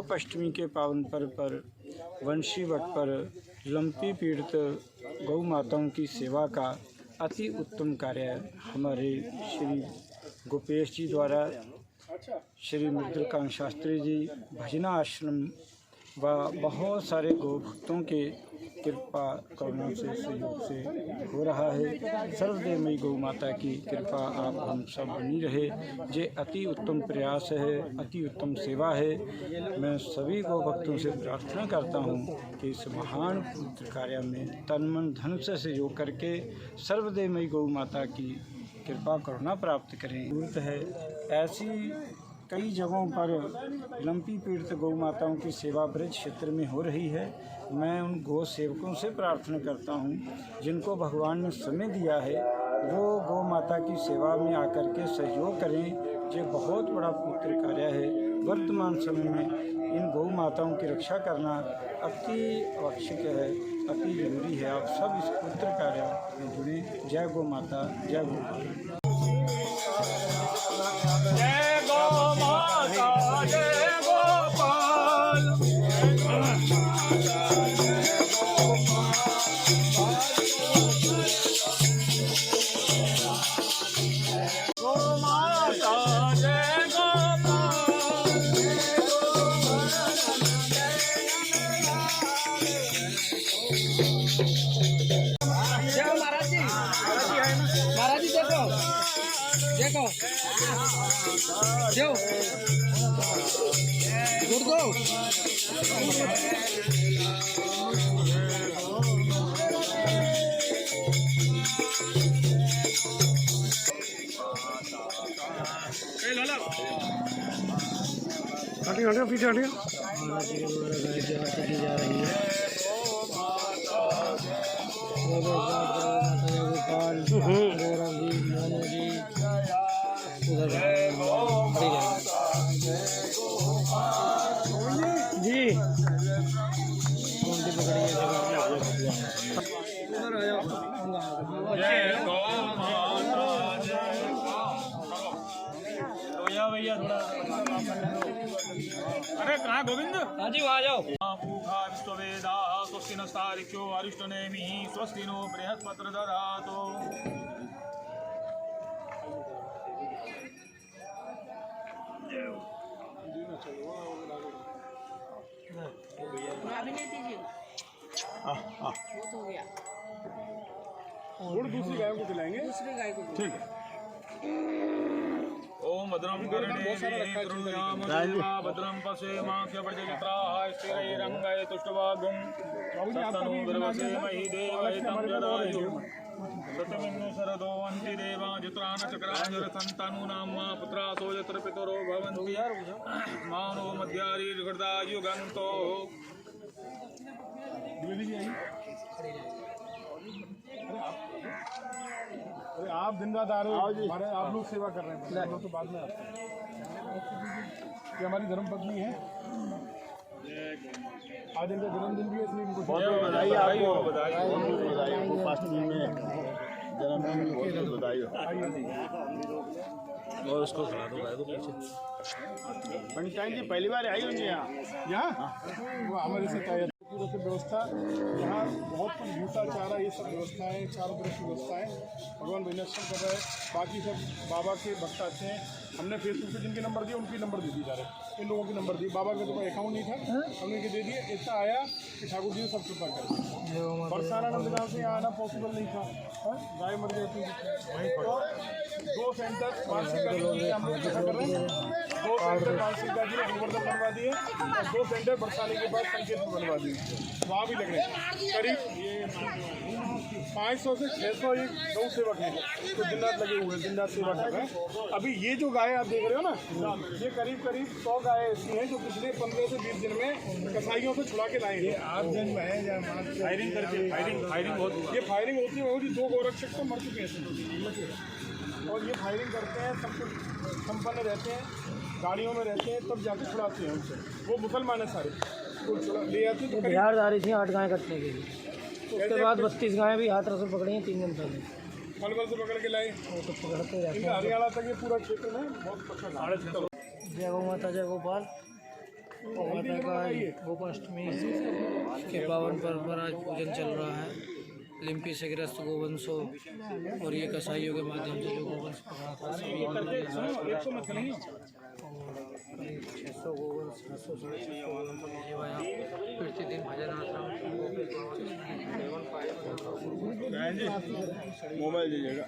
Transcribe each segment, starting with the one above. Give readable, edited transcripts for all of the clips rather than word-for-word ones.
गोपाष्टमी के पावन पर्व पर वंशी वट पर लंपी पीड़ित गौ माताओं की सेवा का अति उत्तम कार्य हमारे श्री गोपेश जी द्वारा श्री मुद्रिकांत शास्त्री जी भजना आश्रम व बहुत सारे गौ भक्तों के कृपा करुणा से सहयोग से हो रहा है। सर्वदेवमयी गौ माता की कृपा आप हम सब बनी रहे। ये अति उत्तम प्रयास है, अति उत्तम सेवा है। मैं सभी गौ भक्तों से प्रार्थना करता हूँ कि इस महान पवित्र कार्य में तन मन धन से सहयोग करके सर्वदेवमयी गौ माता की कृपा करुणा प्राप्त करें। जरूरत है ऐसी कई जगहों पर लंपी पीड़ित गौ माताओं की सेवा ब्रज क्षेत्र में हो रही है। मैं उन गौ सेवकों से प्रार्थना करता हूं जिनको भगवान ने समय दिया है वो गौ माता की सेवा में आकर के सहयोग करें। ये बहुत बड़ा पवित्र कार्य है। वर्तमान समय में इन गौ माताओं की रक्षा करना अति आवश्यक है, अति जरूरी है। आप सब इस पवित्र कार्य में जुड़ें। जय गौ माता, जय गौ माता। देखो जो दूर दो हटियो हटियो पीछे हटियो। जा रही है जी भैया थोड़ा अरे कहाँ गोविंद? हाँ जी वहाँ जाओ। पूखा विश्ववेदा स्वस्ति नस्तारिक्षो अरिष्टनेमि स्वस्ति नो बृहस्पत्र दधातु। और दूसरी गाय को खिलाएंगे। दूसरी गाय को ठीक है। ओम भद्रम कर्णे भद्रम पश्येमाख्यप्रजत्राः स्थिरैरङ्गैः तुष्टवागुं सत्तनु गर्भसेमहि देवहितं जदायुः सत्यमिन्नु शरदो अन्ति देवा जुत्राणचक्राञ्जरसन्तानूनां पुत्रासो यत्र पितरो भवन्ति मानो मध्यारीर्घटायुगन्तो। अरे आप दिन रात आ रहे हो, हमारे आप लोग सेवा कर रहे हैं, हम लोग तो बाद में आते हैं। ये हमारी धर्मपत्नी है, आज इनका जन्मदिन भी है, इसलिए इनको बधाई आपको, बधाई गोपाष्टमी में जन्मदिन की बधाई और उसको खिला दो गाय को पीछे। पंडिताइन जी पहली बार आई होंगी यहाँ वो हमारे से तैयार व्यवस्था यहाँ बहुत कुछ भूसा चारा ये सब व्यवस्था है, चारों तरफ की व्यवस्था है। भगवान भजनाश्रम कर रहे हैं, बाकी सब बाबा के भक्त अच्छे हैं। हमने फेसबुक पे जिनके नंबर दिए उनके नंबर दे दिए जा रहे, इन लोगों के नंबर दिए। बाबा का तो कोई अकाउंट नहीं था, हमने इनके दे दिए। इतना आया कि ठाकुर जी ने सब कृपा कर दी। बरसाना गाँव से यहाँ आना पॉसिबल नहीं था, गाय मर गई थी। तो 2 सेंटर मानसिक हम लोग कर रहे हैं, 2 सेंटर मानसिक गाजी ने गोवर्धन बनवा दिए और 2 सेंटर बरसाने के बाद संकेत में बनवा दिए। वहाँ भी लग रहे हैं करीब ये 500 से 600 एक गौ सेवक हैं तो दिन रात लगे हुए, दिन रात सेवा कर रहे हैं। अभी ये जो गाय गायें आप देख रहे हो ना, ये करीब 100 गायें ऐसी हैं जो पिछले 15 से 20 दिन में कसाईयों से छुड़ा के लाए हैं। 8 दिन में है फायरिंग करके फायरिंग बहुत हुआ। ये फायरिंग होती है, जी 2 गोरक्षक तो मर चुके हैं और ये फायरिंग करते हैं, सब कुछ संपन्न रहते हैं, गाड़ियों में रहते हैं, तब जाके छुड़ाते हैं उनसे। वो मुसलमान है सारे, वो ले आते हैं। बिहार जा रही थी 8 गायें कटने के लिए, उसके बाद 32 गायें भी हाथ से पकड़ी हैं 3 दिन पहले। पलवल से पकड़ के लाए, वो तो पकड़ते रहते इनका हरियाणा तक ये पूरा क्षेत्र में बहुत पकड़। जय गौ माता, जय गोपाल। गौ माता का गोपाष्टमी के पावन पर्व पर आज पूजन चल रहा है। लिम्पी से ग्रस्त गोवंशों और ये कसाईयों के माध्यम से जो गोवंश पकड़ा था, सभी 600 गोवंश 600 गोवंशों की सेवा यहाँ प्रतिदिन भजन आश्रम मोबाइल दीजिएगा।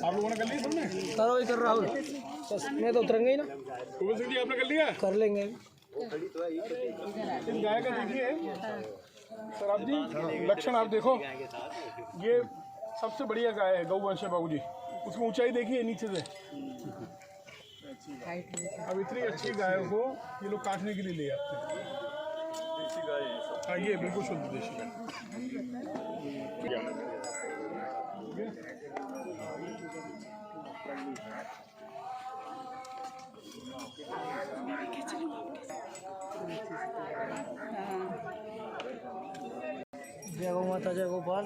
आप लोगों ने कर लिया सबने? करो ही कर राहुल, मैं तो उतरेंगे ही ना। गोविंद सिंह जी आपने कर लिया? कर लेंगे। इस गाय का देखिए सर आप जी, लक्षण आप देखो, ये सबसे बढ़िया गाय है गौवंश है बाबू जी। उसकी ऊंचाई देखिए नीचे से। अब इतनी अच्छी गाय को ये लोग काटने के लिए ले आते हैं। देसी गाय है। हाँ ये बिल्कुल शुद्ध देसी गाय। जय गौ माता, जय गोपाल।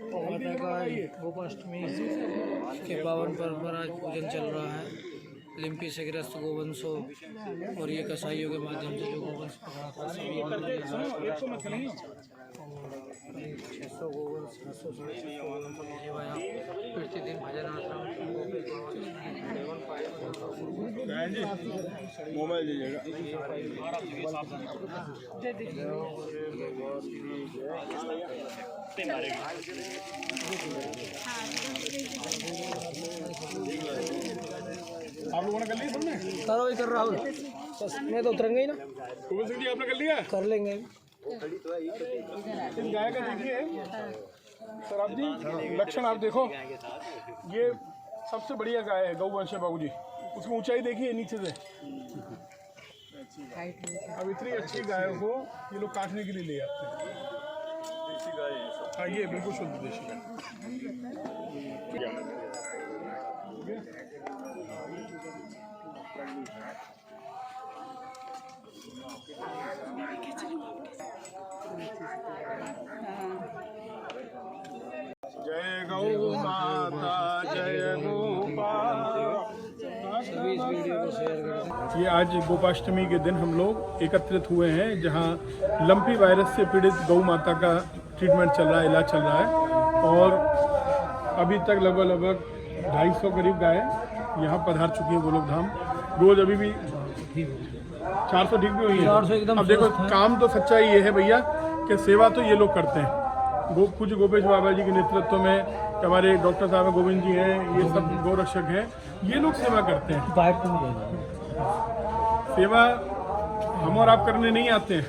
गौ माता का गोपाष्टमी के पावन पर्व पर आज पूजन चल रहा है। लिम्पी से ग्रस्त गोवंशों और ये कसाईयों के माध्यम से जो गोवंश पकड़ा था, सभी 600 गोवंश 600 गोवंशों की सेवा यहाँ प्रतिदिन भजन आश्रम मोबाइल दीजिएगा। आप लोगों ने कर लिया सबने? करो ही कर राहुल, मैं तो उतरेंगे ही ना। गोविंद सिंह जी आपने कर लिया? कर लेंगे। इस गाय का देखिए सर आप जी, लक्षण आप देखो, ये सबसे बढ़िया गाय है गौवंश है बाबू जी। उसकी ऊंचाई देखिए नीचे से। अब इतनी अच्छी गाय को ये लोग काटने के लिए ले आते हैं। देसी गाय है। हाँ ये बिल्कुल शुद्ध देसी गाय। जय गौ माता, जय गोपाल। सभी इस वीडियो को शेयर करें। ये आज गोपाष्टमी के दिन हम लोग एकत्रित हुए हैं, जहां लंपी वायरस से पीड़ित गौ माता का ट्रीटमेंट चल रहा है, इलाज चल रहा है। और अभी तक लगभग 250 करीब गाय यहाँ पधार चुकी हैं गोलोक धाम। रोज अभी भी 400 ठीक भी हुई है। अब देखो काम तो सच्चा ये है भैया कि सेवा तो ये लोग करते हैं। पूज्य गोपेश बाबा जी के नेतृत्व में हमारे डॉक्टर साहब गोविंद जी हैं, ये सब गोरक्षक हैं, ये लोग सेवा करते हैं। सेवा हम और आप करने नहीं आते हैं।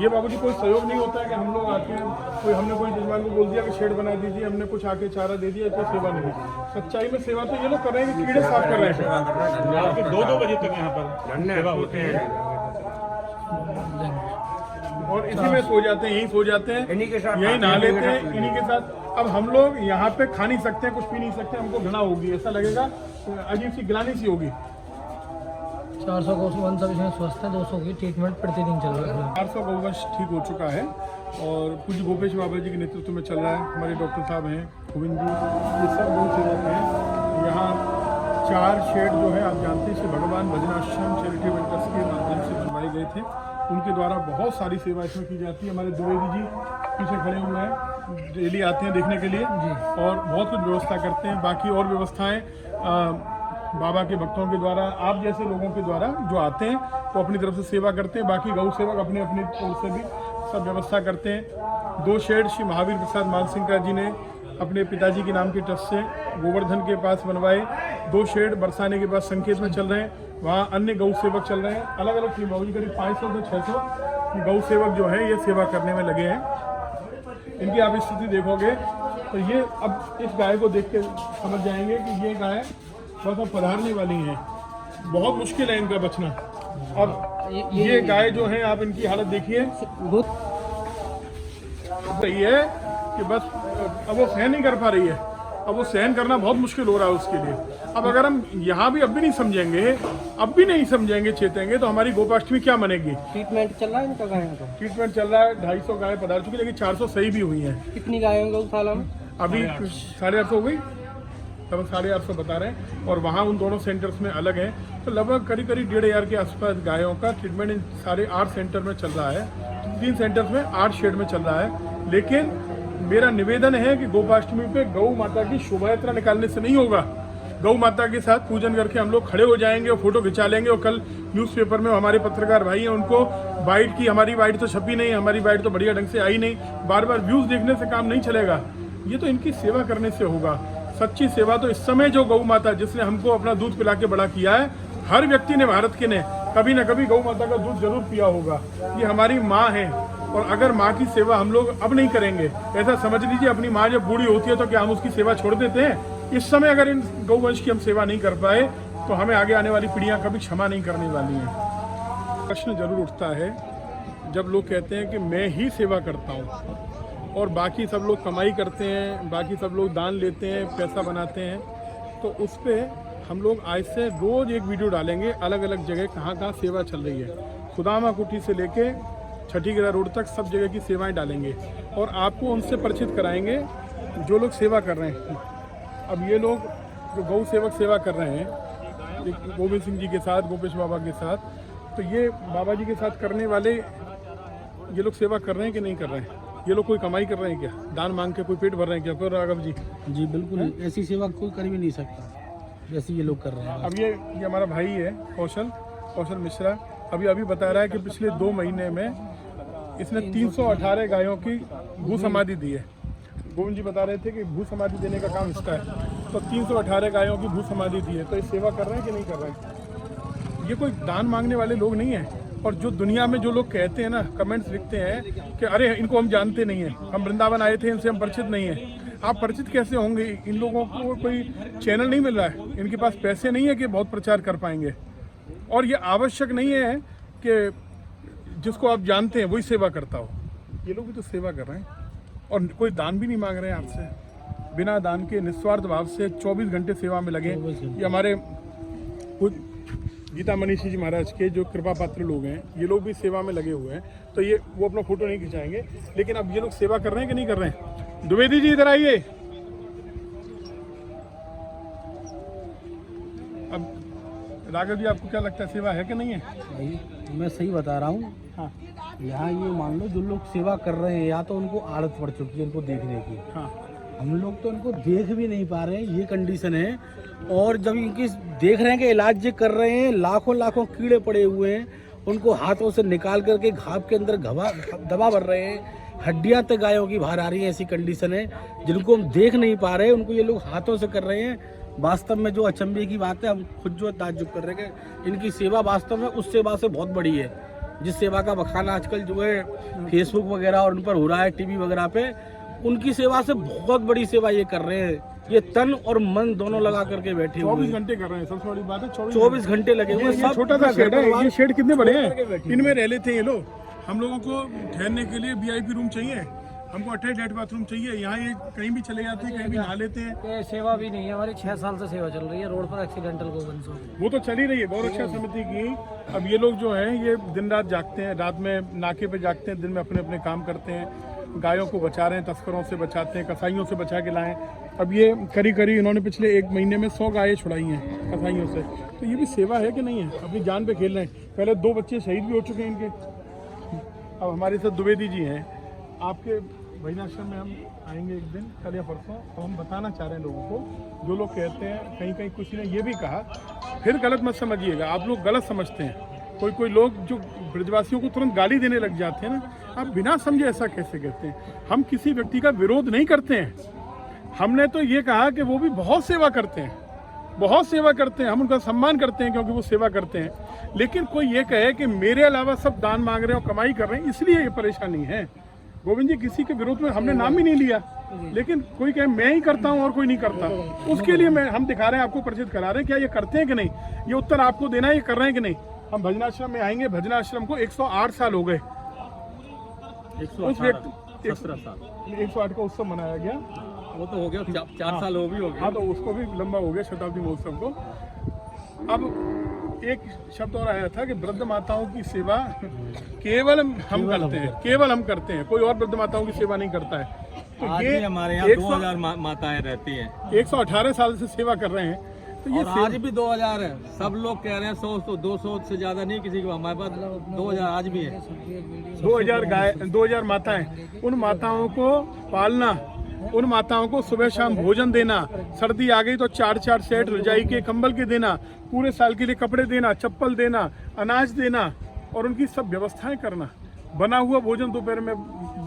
ये बाबूजी कोई सहयोग नहीं होता है कि हम लोग आते हैं, कोई हमने कोई जजमान को बोल दिया कि शेड बना दीजिए, हमने कुछ आके चारा दे दिया, कोई सेवा नहीं। सच्चाई में सेवा तो ये लोग कर रहे हैं, कीड़े साफ कर रहे हैं। 2-2 बजे तक यहाँ पर सेवा होती है और इसी में सो जाते हैं, यहीं सो जाते हैं, यहीं नहा लेते हैं इन्हीं के साथ। अब हम लोग यहाँ पे खा नहीं सकते, कुछ पी नहीं सकते, हमको घृणा होगी, ऐसा लगेगा अजीब सी गिलानी सी होगी। 400 गौवंश इसमें स्वस्थ है, 200 की ट्रीटमेंट प्रतिदिन चल रहा है। 400 गौवंश ठीक हो चुका है और पूज्य गोपेश बाबा जी के नेतृत्व में चल रहा है। हमारे डॉक्टर साहब हैं, गोविंद जी, ये सब गौ सेवक हैं। यहाँ 4 शेड जो है आप जानते हैं, श्री भगवान भजनाश्रम चैरिटेबल ट्रस्ट के माध्यम से बनवाए गए थे। उनके द्वारा बहुत सारी सेवा इसमें की जाती है। हमारे द्विवेदी जी पीछे खड़े हुए हैं, डेली आते हैं देखने के लिए और बहुत कुछ व्यवस्था करते हैं। बाकी और व्यवस्थाएं बाबा के भक्तों के द्वारा, आप जैसे लोगों के द्वारा जो आते हैं वो अपनी तरफ से सेवा करते हैं। बाकी गौ सेवक अपने अपनी ओर से भी सब व्यवस्था करते हैं। 2 शेड श्री महावीर प्रसाद मानसिंह जी ने अपने पिताजी के नाम के ट्रस्ट से गोवर्धन के पास बनवाए। 2 शेड बरसाने के बाद संकेत में चल रहे हैं। वहाँ अन्य गौ सेवक चल रहे हैं, अलग अलग टीम होगी, करीब 500 से 600 गौ सेवक जो है ये सेवा करने में लगे हैं। इनकी आप स्थिति देखोगे तो ये अब इस गाय को देख के समझ जाएंगे कि ये गाय बस अब पधारने वाली है, बहुत मुश्किल है इनका बचना। अब ये गाय जो है आप इनकी हालत देखिए, सही है कि बस अब वो सहन नहीं कर पा रही है, अब वो सहन करना बहुत मुश्किल हो रहा है उसके लिए। अब अगर हम यहाँ भी अब भी नहीं समझेंगे चेतेंगे तो हमारी गोपाष्टमी क्या बनेगी। ट्रीटमेंट चल रहा है इनका गायों का? ट्रीटमेंट चल रहा है, 250 गाय पधार चुकी, लेकिन 400 सही भी हुई हैं। कितनी गायों का गौशाला में? अभी 850 हो गई, लगभग 850 बता रहे हैं, और वहाँ उन दोनों सेंटर्स में अलग है, तो लगभग करीब 1,500 के आसपास गायों का ट्रीटमेंट इन सारे 8 सेंटर में चल रहा है। 3 सेंटर्स में 8 शेड में चल रहा है। लेकिन मेरा निवेदन है कि गोपाष्टमी पे गौ माता की शोभा यात्रा निकालने से नहीं होगा, गौ माता के साथ पूजन करके हम लोग खड़े हो जाएंगे और फोटो खिंचा लेंगे, और कल न्यूज़पेपर में हमारे पत्रकार भाई हैं उनको बाइट की, हमारी बाइट तो छपी नहीं, हमारी बाइट तो बढ़िया ढंग से आई नहीं, बार बार व्यूज़ देखने से काम नहीं चलेगा। ये तो इनकी सेवा करने से होगा। सच्ची सेवा तो इस समय जो गौ माता जिसने हमको अपना दूध पिला के बड़ा किया है, हर व्यक्ति ने, भारत के ने कभी न कभी गौ माता का दूध जरूर पिया होगा। ये हमारी माँ है, और अगर माँ की सेवा हम लोग अब नहीं करेंगे, ऐसा समझ लीजिए अपनी माँ जब बूढ़ी होती है तो क्या हम उसकी सेवा छोड़ देते हैं? इस समय अगर इन गौवंश की हम सेवा नहीं कर पाए तो हमें आगे आने वाली पीढ़ियाँ कभी क्षमा नहीं करने वाली हैं। प्रश्न जरूर उठता है जब लोग कहते हैं कि मैं ही सेवा करता हूँ और बाकी सब लोग कमाई करते हैं, बाकी सब लोग दान लेते हैं, पैसा बनाते हैं, तो उस पर हम लोग आज से रोज़ एक वीडियो डालेंगे, अलग अलग जगह कहाँ कहाँ सेवा चल रही है। खुदामा कुटी से लेके छठीगढ़ा रोड तक सब जगह की सेवाएं डालेंगे और आपको उनसे परिचित कराएंगे जो लोग सेवा कर रहे हैं। अब ये लोग जो गौ सेवक सेवा कर रहे हैं गोविंद सिंह जी के साथ, गोपेश बाबा के साथ, तो ये बाबा जी के साथ करने वाले ये लोग सेवा कर रहे हैं कि नहीं कर रहे हैं? ये लोग कोई कमाई कर रहे हैं क्या? दान मांग के कोई पेट भर रहे हैं क्या? कोई राघव जी? जी बिल्कुल, ऐसी सेवा कोई कर भी नहीं सकता जैसे ये लोग कर रहे हैं। अब ये हमारा भाई है कौशल मिश्रा, अभी बता रहा है कि पिछले 2 महीने में इसने 318 गायों की भू समाधि दी है। गोविंद जी बता रहे थे कि भू समाधि देने का काम इसका है, तो 318 गायों की भू समाधि दी है। तो ये सेवा कर रहे हैं कि नहीं कर रहे हैं? ये कोई दान मांगने वाले लोग नहीं हैं। और जो दुनिया में जो लोग कहते हैं ना, कमेंट्स लिखते हैं कि अरे इनको हम जानते नहीं हैं, हम वृंदावन आए थे, इनसे हम परिचित नहीं हैं। आप परिचित कैसे होंगे? इन लोगों को कोई चैनल नहीं मिल रहा है, इनके पास पैसे नहीं है कि बहुत प्रचार कर पाएंगे। और ये आवश्यक नहीं है कि जिसको आप जानते हैं वही सेवा करता हो। ये लोग भी तो सेवा कर रहे हैं और कोई दान भी नहीं मांग रहे हैं आपसे। बिना दान के निस्वार्थ भाव से 24 घंटे सेवा में लगे। ये हमारे खुद गीता मनीषी जी महाराज के जो कृपा पात्र लोग हैं, ये लोग भी सेवा में लगे हुए हैं। तो ये वो अपना फोटो नहीं खिंचाएंगे, लेकिन अब ये लोग सेवा कर रहे हैं कि नहीं कर रहे हैं? द्विवेदी जी इधर आइए। अब राघव जी आपको क्या लगता है, सेवा है कि नहीं है? भाई मैं सही बता रहा हूँ। हाँ यहाँ ये मान लो जो लोग सेवा कर रहे हैं, या तो उनको आदत पड़ चुकी है इनको देखने की, हाँ, हम लोग तो इनको देख भी नहीं पा रहे हैं, ये कंडीशन है। और जब इनकी देख रहे हैं कि इलाज ये कर रहे हैं, लाखों कीड़े पड़े हुए हैं, उनको हाथों से निकाल करके घाव के अंदर दबा भर रहे हैं, हड्डियां तक गायों की बाहर आ रही हैं। ऐसी कंडीशन है जिनको हम देख नहीं पा रहे, उनको ये लोग हाथों से कर रहे हैं। वास्तव में जो अचंभे की बात है, हम खुद जो ताज्जुब कर रहे हैं, इनकी सेवा वास्तव में उस सेवा से बहुत बड़ी है। जिस सेवा का बखाना आजकल जो है फेसबुक वगैरह और उन पर हो रहा है, टीवी वगैरह पे, उनकी सेवा से बहुत बड़ी सेवा ये कर रहे हैं। ये तन और मन दोनों लगा करके बैठे हुए 24 घंटे कर रहे हैं। सबसे बड़ी बात है 24 घंटे लगे हुए। ये छोटा सा शेड है, ये शेड कितने बड़े हैं, इनमें रह लेते हैं ये लोग। हम लोगों को ठहरने के लिए VIP रूम चाहिए, हमको अटैच बाथरूम चाहिए। यहाँ ये कहीं भी चले जाते हैं, कहीं भी नहा लेते हैं। सेवा भी नहीं है हमारी, 6 साल से सेवा चल रही है रोड पर एक्सीडेंटल गोवंश। वो तो चल ही रही है गौरक्षा समिति की। अब ये लोग जो हैं ये दिन रात जागते हैं, रात में नाके पे जागते हैं, दिन में अपने अपने काम करते हैं। गायों को बचा रहे हैं, तस्करों से बचाते हैं, कसाईयों से बचा के लाएं। अब ये करीब इन्होंने पिछले 1 महीने में 100 गायें छुड़ाई हैं कसाईयों से। तो ये भी सेवा है कि नहीं है? अपनी जान पे खेल रहे हैं। पहले 2 बच्चे शहीद भी हो चुके हैं इनके। अब हमारे साथ द्विवेदी जी हैं, आपके वैनाश्रम में हम आएंगे एक दिन, कल या परसों। तो हम बताना चाह रहे हैं लोगों को, जो लोग कहते हैं, कहीं किसी ने ये भी कहा, फिर गलत मत समझिएगा, आप लोग गलत समझते हैं। कोई लोग जो ब्रजवासियों को तुरंत गाली देने लग जाते हैं ना, आप बिना समझे ऐसा कैसे कहते हैं? हम किसी व्यक्ति का विरोध नहीं करते हैं। हमने तो ये कहा कि वो भी बहुत सेवा करते हैं, बहुत सेवा करते हैं, हम उनका सम्मान करते हैं क्योंकि वो सेवा करते हैं। लेकिन कोई ये कहे कि मेरे अलावा सब दान मांग रहे हैं और कमाई कर रहे हैं, इसलिए ये परेशानी है। गोविंद जी किसी के विरोध में हमने नाम ही नहीं लिया, लेकिन कोई कहे मैं ही करता हूँ और कोई नहीं करता, उसके लिए हम दिखा रहे हैं, आपको परिचित करा रहे हैं क्या ये करते हैं कि नहीं। ये उत्तर आपको देना है ये कर रहे हैं कि नहीं। हम भजनाश्रम में आएंगे, भजनाश्रम को 108 साल हो गए। 108 का उत्सव मनाया गया, वो तो हो गया, 4 साल हो भी हो गया। हाँ, तो उसको भी लंबा हो गया शताब्दी महोत्सव को। अब एक शब्द और आया था कि वृद्ध माताओं की सेवा केवल हम करते हैं, केवल हम करते हैं, कोई और वृद्ध माताओं की सेवा नहीं करता है। तो आज ये भी हमारे यहाँ 2000 माताएं रहती हैं, 118 साल से सेवा कर रहे हैं। तो ये और आज भी 2000 है। सब लोग कह रहे हैं 100 200 से ज्यादा नहीं किसी को, हमारे पास 2000 आज भी है। 2000 माताएं, उन माताओं को पालना, उन माताओं को सुबह शाम भोजन देना, सर्दी आ गई तो 4-4 सेट रजाई के कंबल के देना, पूरे साल के लिए कपड़े देना, चप्पल देना, अनाज देना और उनकी सब व्यवस्थाएं करना। बना हुआ भोजन दोपहर में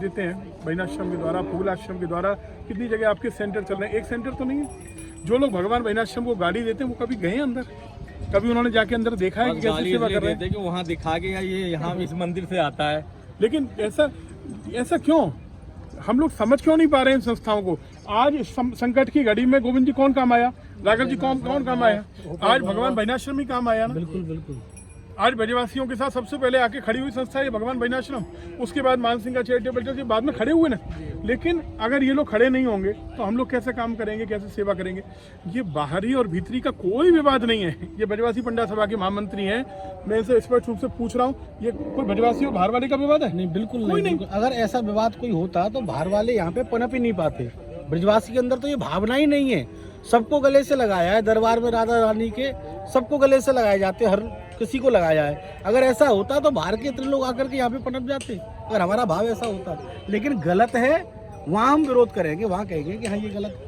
देते हैं भजनाश्रम के द्वारा, फूल आश्रम के द्वारा। कितनी जगह आपके सेंटर चल रहे हैं, एक सेंटर तो नहीं है। जो लोग भगवान भजनाश्रम को गाड़ी देते हैं वो कभी गए अंदर, कभी उन्होंने जाके अंदर देखा है कि कैसे सेवा कर रहे हैं? कि वहाँ दिखा के ये यहाँ इस मंदिर से आता है। लेकिन ऐसा क्यों, हम लोग समझ क्यों नहीं पा रहे हैं इन संस्थाओं को। आज संकट की घड़ी में गोविंद जी कौन काम आया, राघव जी कौन काम आया, आज भगवान भजनाश्रम ही काम आया ना। बिल्कुल। आज ब्रजवासियों के साथ सबसे पहले आके खड़ी हुई संस्था है भगवान भजनाश्रम, उसके बाद मानसिंह का चैरिटेबल ट्रस्ट, बाद में खड़े हुए ना। लेकिन अगर ये लोग खड़े नहीं होंगे तो हम लोग कैसे काम करेंगे, कैसे सेवा करेंगे। ये बाहरी और भीतरी का कोई विवाद नहीं है। ये ब्रजवासी पंडित सभा के महामंत्री हैं, मैं इनसे स्पष्ट रूप से पूछ रहा हूँ, ये कोई ब्रजवासी और बाहर वाले का विवाद है? नहीं, बिल्कुल नहीं। अगर ऐसा विवाद कोई होता तो बाहर वाले यहाँ पे पनप ही नहीं पाते। ब्रजवासी के अंदर तो ये भावना ही नहीं है। सबको गले से लगाया है, दरबार में राधा रानी के सबको गले से लगाए जाते, हर किसी को लगाया है। अगर ऐसा होता तो बाहर के इतने लोग आकर के यहाँ पे पनप जाते, अगर हमारा भाव ऐसा होता। लेकिन गलत है, वहाँ हम विरोध करेंगे, वहाँ कहेंगे कि हाँ ये गलत है।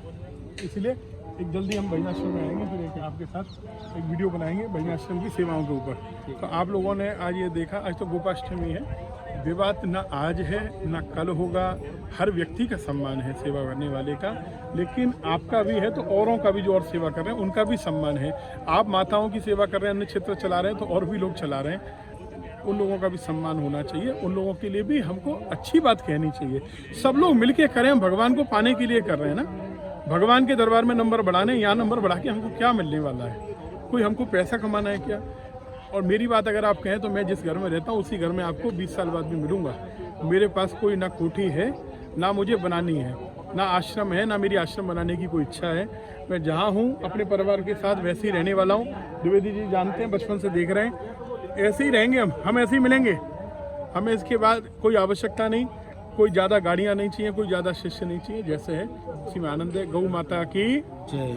इसलिए एक जल्दी हम भजनाश्रम में आएंगे, फिर एक आपके साथ एक वीडियो बनाएंगे भजनाश्रम की सेवाओं के ऊपर। तो आप लोगों ने आज ये देखा, आज तो गोपाष्टमी है, विवाद ना आज है ना कल होगा। हर व्यक्ति का सम्मान है सेवा करने वाले का, लेकिन आपका भी है तो औरों का भी जो और सेवा कर रहे हैं उनका भी सम्मान है। आप माताओं की सेवा कर रहे हैं, अन्य क्षेत्र चला रहे हैं तो और भी लोग चला रहे हैं, उन लोगों का भी सम्मान होना चाहिए। उन लोगों के लिए भी हमको अच्छी बात कहनी चाहिए। सब लोग मिलके करें, हम भगवान को पाने के लिए कर रहे हैं ना। भगवान के दरबार में नंबर बढ़ाने, यहाँ नंबर बढ़ा के हमको क्या मिलने वाला है? कोई हमको पैसा कमाना है क्या? और मेरी बात अगर आप कहें तो मैं जिस घर में रहता हूँ उसी घर में आपको 20 साल बाद भी मिलूंगा। मेरे पास कोई ना कोठी है, ना मुझे बनानी है, ना आश्रम है, ना मेरी आश्रम बनाने की कोई इच्छा है। मैं जहाँ हूँ अपने परिवार के साथ वैसे ही रहने वाला हूँ। द्विवेदी जी जानते हैं, बचपन से देख रहे हैं, ऐसे ही रहेंगे हम ऐसे ही मिलेंगे। हमें इसके बाद कोई आवश्यकता नहीं, कोई ज़्यादा गाड़ियाँ नहीं चाहिए, कोई ज़्यादा शिष्य नहीं चाहिए, जैसे है उसी में आनंद है। गौ माता की जय।